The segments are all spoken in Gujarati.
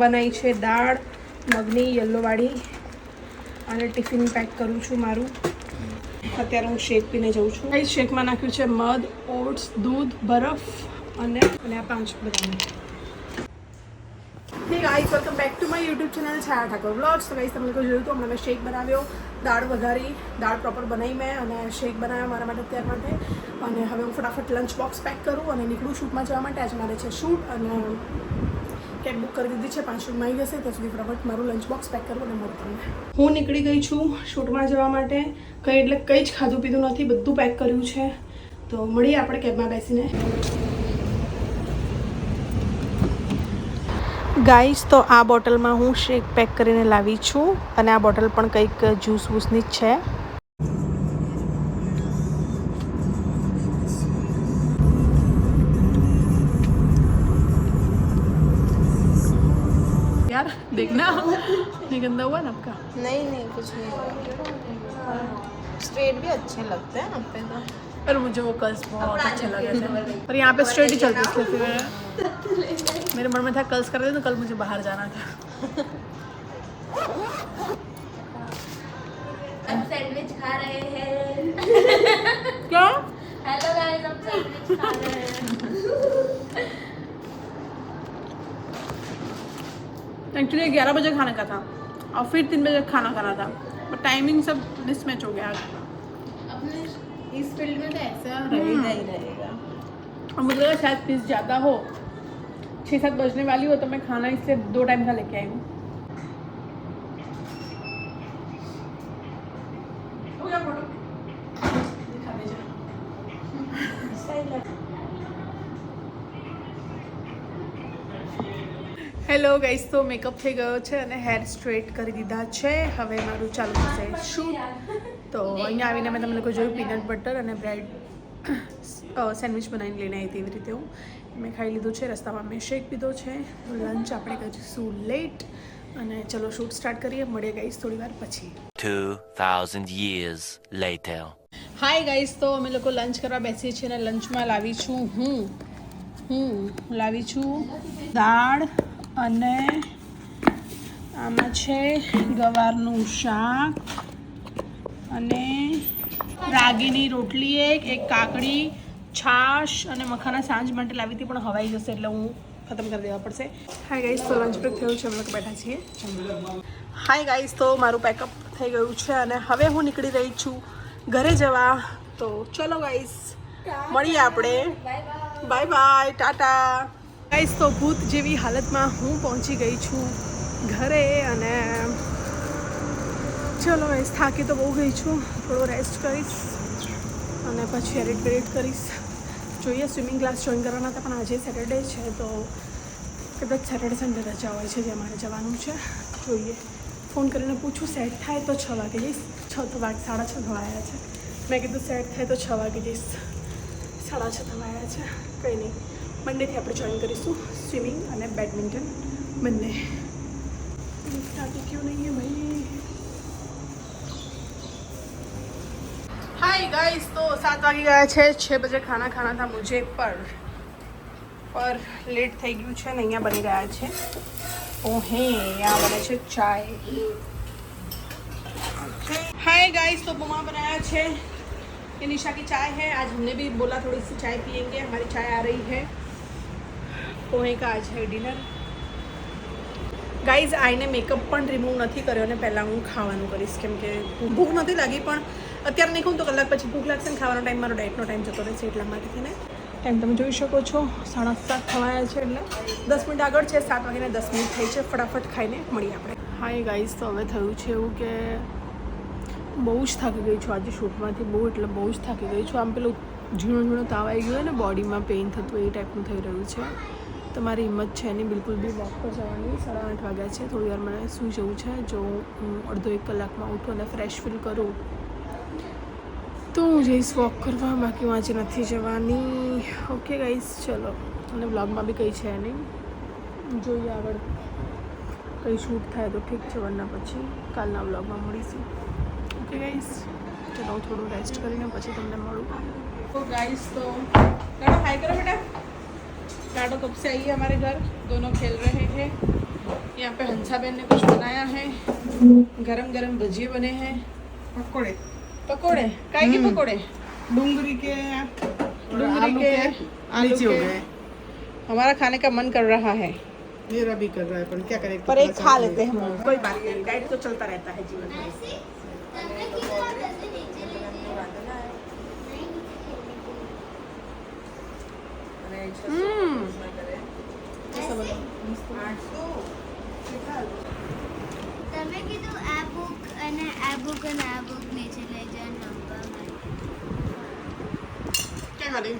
બનાવી છે દાળ મગની યલોવાળી અને ટિફિન પેક કરું છું મારું. અત્યારે હું શેક પીને જઉં છું. કઈ શેકમાં નાખ્યું છે મધ, ઓટ્સ, દૂધ, બરફ અને આ 5 બદામ. હે guys, welcome back to my YouTube channel Chhaya Thakor vlogs. તો ગાઈસ, તમે લોકો જોયું તો હમણાં મેં શેક બનાવ્યો, દાળ વઘારી, દાળ પ્રોપર બનાવી મેં અને શેક બનાવ્યો મારા માટે અત્યાર માટે. અને હવે હું ફટાફટ લંચ બોક્સ પેક કરું અને નીકળું શૂટમાં જવા માટે. આજે મારે છે શૂટ અને કેબ બુક કરી દીધી છે. 5 મિનિટમાં આવી જશે. ત્યાં સુધી ફટાફટ મારું લંચ બોક્સ પેક કરું અને મળું તમને. હું નીકળી ગઈ છું શૂટમાં જવા માટે. કંઈ જ ખાધું પીધું નથી, બધું પેક કર્યું છે. તો મળીએ આપણે કેબમાં બેસીને. ગાઈસ, તો આ બોટલમાં હું શેક પેક કરીને લાવી છું અને આ બોટલ પણ કંઈક જ્યુસ વૂસની જ છે. यार देखना नहीं गंदा हुआ ना आपका? नहीं कुछ नहीं हुआ. स्ट्रेट भी अच्छे लगते हैं आप पे तो. पर मुझे वो कर्ल्स बहुत अच्छे लगे थे. पर यहाँ पे स्ट्रेट ही चलते इसलिए फिर मेरे मन में था कर्ल्स कर दे तो कल मुझे बाहर जाना था. हम सैंडविच खा रहे हैं. क्या? हेलो गाइस, हम सैंडविच खा रहे हैं. एक्चुअली 11 बजे खाने का था और फिर 3 बजे खाना खाना था, पर टाइमिंग सब मिसमैच हो गया. अपने इस फील्ड में तो ऐसा रहेगा ही रहेगा. और मुझे लगा शायद फीस ज़्यादा हो, 6-7 बजने वाली हो, तो मैं खाना इसलिए 2 टाइम का लेके आई हूँ. હેલો ગાઈસ, તો મેકઅપ થઈ ગયો છે અને હેર સ્ટ્રેટ કરી દીધા છે. હવે મારું ચાલુ થશે શૂટ. તો અહીંયા આવીને મેં તમને લોકો જોયું પીનટ બટર અને બ્રેડ સેન્ડવિચ બનાવીને લઈને આવી તેવી રીતે હું મેં ખાઈ લીધું છે. રસ્તામાં મેં શેક પીધો છે. લંચ આપણે કરીશું લેટ અને ચલો શૂટ સ્ટાર્ટ કરીએ. મળીએ ગાઈસ થોડી વાર પછી. 2000 years later. હાય ગાઈસ, તો અમે લોકો લંચ કરવા બેસીએ છીએ અને લંચમાં લાવી છું હું લાવી છું દાળ અને આમાં છે ગવારનું શાક અને રાગીની રોટલી, એક કાકડી, છાશ અને મખાના સાંજ માટે લાવી હતી પણ હવાઈ જશે એટલે હું ખતમ કરી દેવા પડશે. હાય ગાઈસ, તો લંચ બ્રેક થયું છે, અમે લોકો બેઠા છીએ. હાય ગાઈસ, તો મારું પેકઅપ થઈ ગયું છે અને હવે હું નીકળી રહી છું ઘરે જવા. તો ચલો ગાઈસ, મળીએ આપણે. Bye bye, Tata. ગાઈસ, તો ભૂત જેવી હાલતમાં હું પહોંચી ગઈ છું ઘરે અને ચલો ગાઈસ, થાકી તો બહુ ગઈ છું. થોડો રેસ્ટ કરીશ અને પછી એડિટ કરીશ. જોઈએ, સ્વિમિંગ ક્લાસ જોઈન કરવાના હતા પણ આજે સેટરડે છે તો કદાચ સેટરડે સન્ડે રજા હોય છે જે મારે જવાનું છે. જોઈએ, ફોન કરીને પૂછું. સેટ થાય તો 6 વાગે જઈશ. 6:30 થવાયા છે. મેં કીધું સેટ થાય તો 6 વાગે જઈશ. 6:30 થવાયા છે. કંઈ નહીં, મંડેથી આપણે જોઈન કરીશું સ્વિમિંગ અને બેડમિન્ટન બંને. ક્यों नहीं है भाई. हाय गाइस, तो 7 वागी गया છે. 6 बजे खाना खाना था मुझे पर લેટ થઈ ગયું છે ને અહીંયા બની રહ્યા છે પોહે, यहाँ बने છે चाय. हाय गाइस, तो पोहा बनाया है. ये निशा की चाय है. आज हमने भी बोला थोड़ी सी चाय पियेंगे. हमारी चाय आ रही है. पोहे का आज है डिनर. ગાઈઝ, આઈને મેકઅપ પણ રિમૂવ નથી કર્યો અને પહેલાં હું ખાવાનું કરીશ કેમ કે ભૂખ નથી લાગી પણ અત્યારે નહીં ખાઉં તો કલાક પછી ભૂખ લાગશે ને ખાવાનો ટાઈમ મારો ડાયટનો ટાઈમ જતો રહેશે એટલા માટે થઈને. ટાઈમ તમે જોઈ શકો છો 7:30 થવાયા છે એટલે 10 મિનિટ આગળ છે. 7 વાગ્યાને 10 મિનિટ થઈ છે. ફટાફટ ખાઈને મળીએ આપણે. હાય ગાઈઝ, તો હવે થયું છે એવું કે બહુ જ થાકી ગઈ છું આજે શૂટમાંથી. બહુ એટલે બહુ જ થાકી ગઈ છું. આમ પેલું ઝીણો તાવ આવી ગયો ને બોડીમાં પેઇન થતું એ ટાઈપનું થઈ રહ્યું છે. તમારી હિંમત છે નહીં બિલકુલ બી વોક પર જવાની. 8:30 વાગ્યા છે. થોડી વાર મને સૂઈ જવું છે. જો હું અડધો 1 કલાકમાં ઉઠું અને ફ્રેશ ફીલ કરું તો હું જઈશ વોક કરવા. બાકી હું આજે નથી જવાની. ઓકે ગાઈસ, ચલો. અને વ્લોગમાં બી કંઈ છે નહીં. જોઈએ આગળ કંઈ શૂટ થાય તો ઠીક છે, વરના પછી કાલના વ્લોગમાં મળીશું. ઓકે ગાઈસ, ચલો હું થોડું રેસ્ટ કરીને પછી તમને મળું. तो गाइस, तो लाडो हाय करो बेटा. लाडो कब से आई है हमारे घर. दोनों खेल रहे हैं यहाँ पे हंसाबेन ने कुछ बनाया है, गरम गरम भजिए बने हैं, पकोड़े पकोड़े, काय के पकोड़े, डूंगरी के डूंगरी के, आलू लीची हो के। गए। हमारा खाने का मन कर रहा है, मेरा भी कर रहा है, पर क्या करें, पर एक खा लेते हैं हम। कोई बात नहीं, डाइट तो चलता रहता है जीवन में। તમે કીધું આ બુક અને આ બુક અને આ બુક નીચે લઈ જાઓ નંબરમાં. क्या खा रही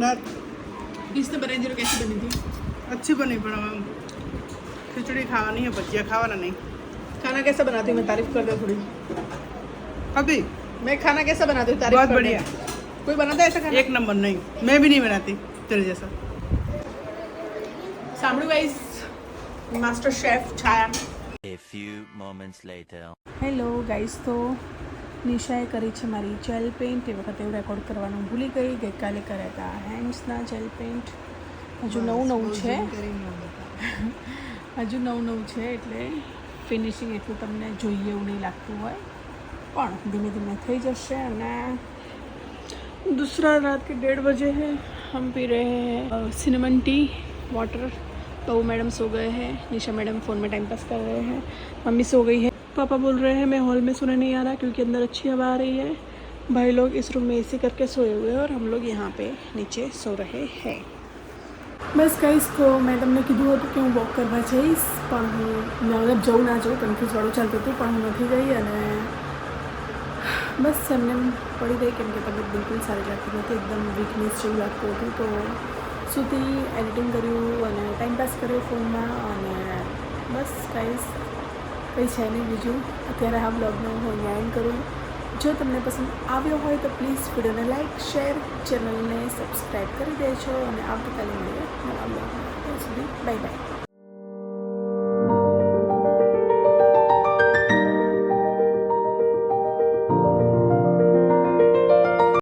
दाल इसने बनाई जीरो कैसी बनी थी? अच्छी बनी, पर खिचड़ी खावानी है, भजिया खावाना नहीं। खाना कैसा बनाती हूँ मैं, तारीफ कर दे थोड़ी। अभी मैं खाना कैसा बनाती हूँ, तारीफ बहुत कर दे। बढ़िया। कोई बनाता है ऐसा खाना? एक नंबर नहीं, मैं भी नहीं बनाती तेरे जैसा। સાંભળ્યું guys, master chef Chhaya. A few moments later. Hello guys, તો નિશાએ કરી છે મારી જેલ પેઇન્ટ। એ વખતે એવું રેકોર્ડ કરવાનું ભૂલી ગઈ, ગઈકાલે કર્યા હતા હેન્ડ્સના જેલ પેઇન્ટ। હજુ નવું નવું છે, હજુ નવું નવું છે, એટલે ફિનિશિંગ એટલું તમને જોઈએ એવું નહીં લાગતું હોય, પણ ધીમે ધીમે થઈ જશે। અને दूसरा रात के 1:30 बजे है, हम पी रहे हैं सिनेमन टी वाटर। तो मैडम सो गए हैं, निशा मैडम फ़ोन में टाइम पास कर रहे हैं, मम्मी सो गई है। पापा बोल रहे हैं मैं हॉल में सोने नहीं आ रहा क्योंकि अंदर अच्छी हवा आ रही है। भाई लोग इस रूम में एसी करके सोए हुए हैं और हम लोग यहाँ पे नीचे सो रहे हैं। बस गाइस, तो मैडम ने कीधुं हतुं कि हूँ वॉक करवा जईश, पण हूँ मतलब जऊँ ना जऊँ कन्फ्यूजवाळुं चालतुं हतुं, पण हूँ नथी गई। अने बस एमने पड़ी गई केम के तबियत बिल्कुल सारी लगती नहीं, एकदम वीकनेस जेवुं लागतुं हतुं। तो सुती एडिटिंग कर्युं अने टाइम पास कर्यो फोन में। अने बस गाइस, कई है नहीं बीजू। अत्यारे आ ब्लॉगने हूँ अहींया एंड करूँ। जो तमने पसंद आव्यो होय तो प्लीज़ वीडियो ने लाइक शेर चैनल ने सब्सक्राइब करी देजो। अने आवतीकाले मळीए नवा ब्लॉग में। ત્યાં સુધી બાય બાય।